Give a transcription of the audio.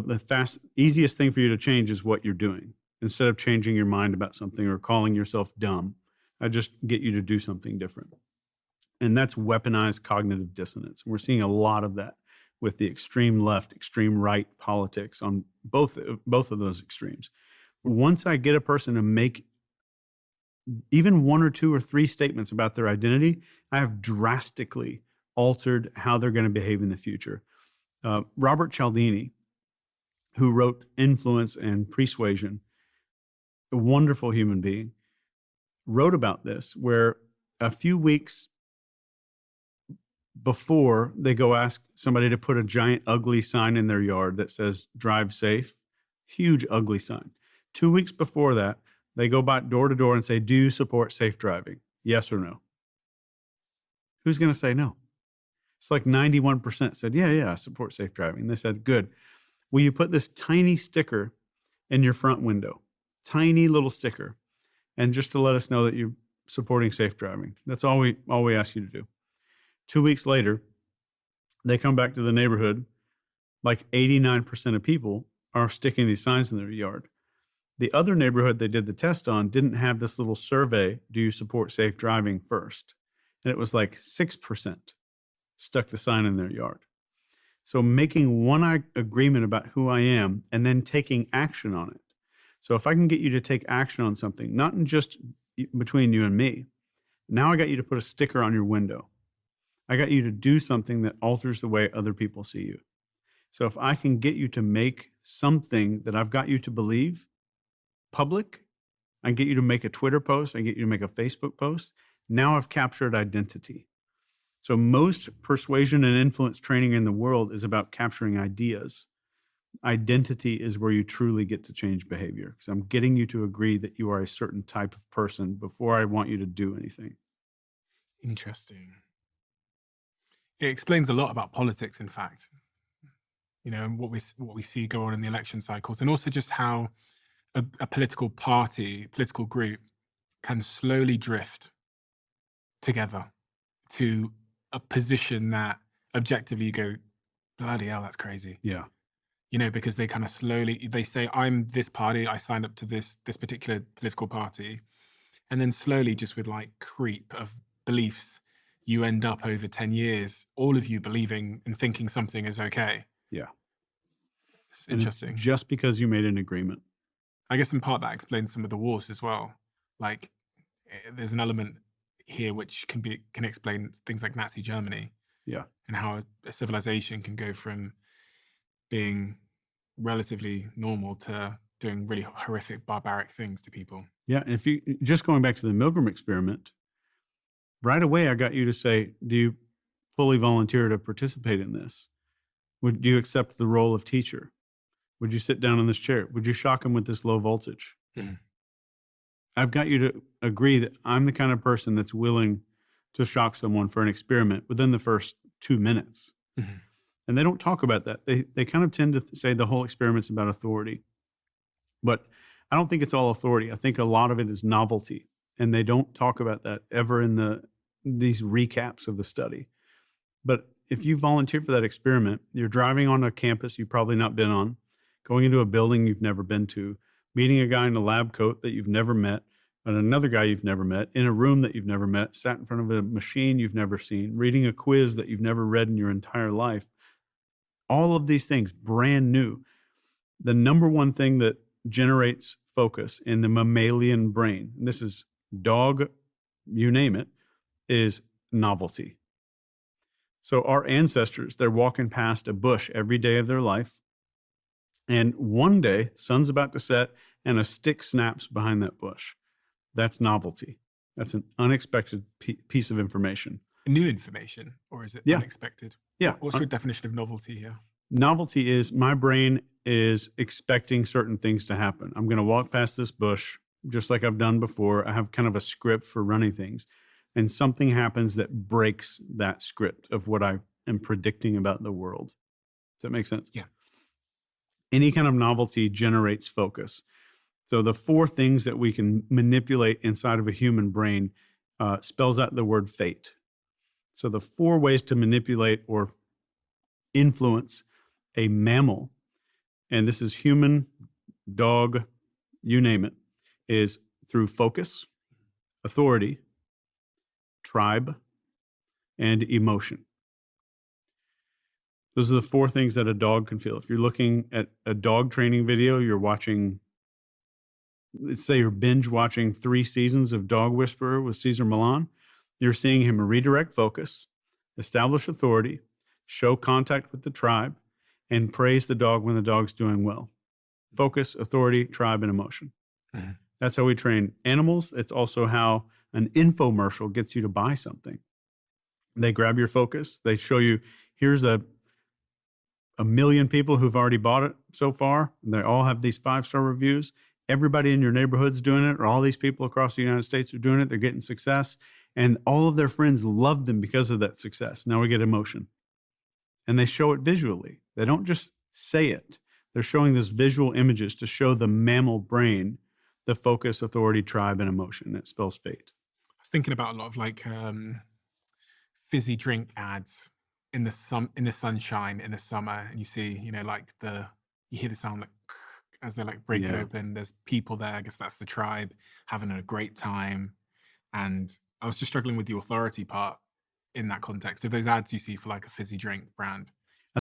the easiest thing for you to change is what you're doing. Instead of changing your mind about something or calling yourself dumb, I just get you to do something different. And that's weaponized cognitive dissonance. We're seeing a lot of that with the extreme left, extreme right politics on both of those extremes. Once I get a person to make even one or two or three statements about their identity, I have drastically altered how they're going to behave in the future. Robert Cialdini, who wrote Influence and Persuasion, a wonderful human being, wrote about this, where a few weeks before they go ask somebody to put a giant ugly sign in their yard that says drive safe, huge ugly sign. 2 weeks before that, they go by door to door and say, do you support safe driving? Yes or no? Who's going to say no? It's like 91% said, yeah, I support safe driving. They said, good. Will you put this tiny sticker in your front window? Tiny little sticker. And just to let us know that you're supporting safe driving. That's all we ask you to do. 2 weeks later, they come back to the neighborhood. Like 89% of people are sticking these signs in their yard. The other neighborhood they did the test on didn't have this little survey, do you support safe driving first? And it was like 6% stuck the sign in their yard. So making one agreement about who I am and then taking action on it. So if I can get you to take action on something, not in just between you and me, now I got you to put a sticker on your window. I got you to do something that alters the way other people see you. So if I can get you to make something that I've got you to believe public, I can get you to make a Twitter post, I can get you to make a Facebook post, now I've captured identity. So most persuasion and influence training in the world is about capturing ideas. Identity is where you truly get to change behavior, because I'm getting you to agree that you are a certain type of person before I want you to do anything. Interesting. It explains a lot about politics, in fact, and what we see go on in the election cycles, and also just how a political party, political group can slowly drift together to a position that objectively you go, bloody hell, that's crazy. Yeah. Because they kind of slowly, they say, I'm this party, I signed up to this particular political party. And then slowly, just with like creep of beliefs, you end up over 10 years, all of you believing and thinking something is okay. Yeah. It's interesting. It's just because you made an agreement. I guess in part that explains some of the wars as well. Like there's an element here which can explain things like Nazi Germany. Yeah. And how a civilization can go from being relatively normal to doing really horrific, barbaric things to people. Yeah, and if you just going back to the Milgram experiment, right away I got you to say, do you fully volunteer to participate in this? Do you accept the role of teacher? Would you sit down in this chair? Would you shock him with this low voltage? Mm-hmm. I've got you to agree that I'm the kind of person that's willing to shock someone for an experiment within the first 2 minutes. Mm-hmm. And they don't talk about that. They kind of tend to say the whole experiment's about authority. But I don't think it's all authority. I think a lot of it is novelty. And they don't talk about that ever in these recaps of the study. But if you volunteer for that experiment, you're driving on a campus you've probably not been on, going into a building you've never been to, meeting a guy in a lab coat that you've never met, and another guy you've never met, in a room that you've never met, sat in front of a machine you've never seen, reading a quiz that you've never read in your entire life. All of these things, brand new. The number one thing that generates focus in the mammalian brain, and this is dog, you name it, is novelty. So our ancestors, they're walking past a bush every day of their life. And one day, sun's about to set and a stick snaps behind that bush. That's novelty. That's an unexpected piece of information. New information, or is it unexpected? Yeah. What's your definition of novelty here? Novelty is my brain is expecting certain things to happen. I'm going to walk past this bush just like I've done before. I have kind of a script for running things. And something happens that breaks that script of what I am predicting about the world. Does that make sense? Yeah. Any kind of novelty generates focus. So the 4 things that we can manipulate inside of a human brain spells out the word fate. So the 4 ways to manipulate or influence a mammal and this is human, dog, you name it, is through focus, authority, tribe, and emotion. Those are the 4 things that a dog can feel. If you're looking at a dog training video, you're watching, let's say you're binge watching 3 seasons of Dog Whisperer with Cesar Millan, you're seeing him redirect focus, establish authority, show contact with the tribe, and praise the dog when the dog's doing well. Focus, authority, tribe, and emotion. Mhm. That's how we train animals. It's also how an infomercial gets you to buy something. They grab your focus. They show you, here's a million people who've already bought it so far. And they all have these 5-star reviews. Everybody in your neighborhood's doing it, or all these people across the United States are doing it. They're getting success. And all of their friends love them because of that success. Now we get emotion. And they show it visually. They don't just say it. They're showing these visual images to show the mammal brain the focus, authority, tribe, and emotion. It spells fate. I was thinking about a lot of like fizzy drink ads in the sunshine in the summer, and you see, like you hear the sound like as they like break it Yeah. open. There's people there. I guess that's the tribe having a great time. And I was just struggling with the authority part in that context. If those ads you see for like a fizzy drink brand,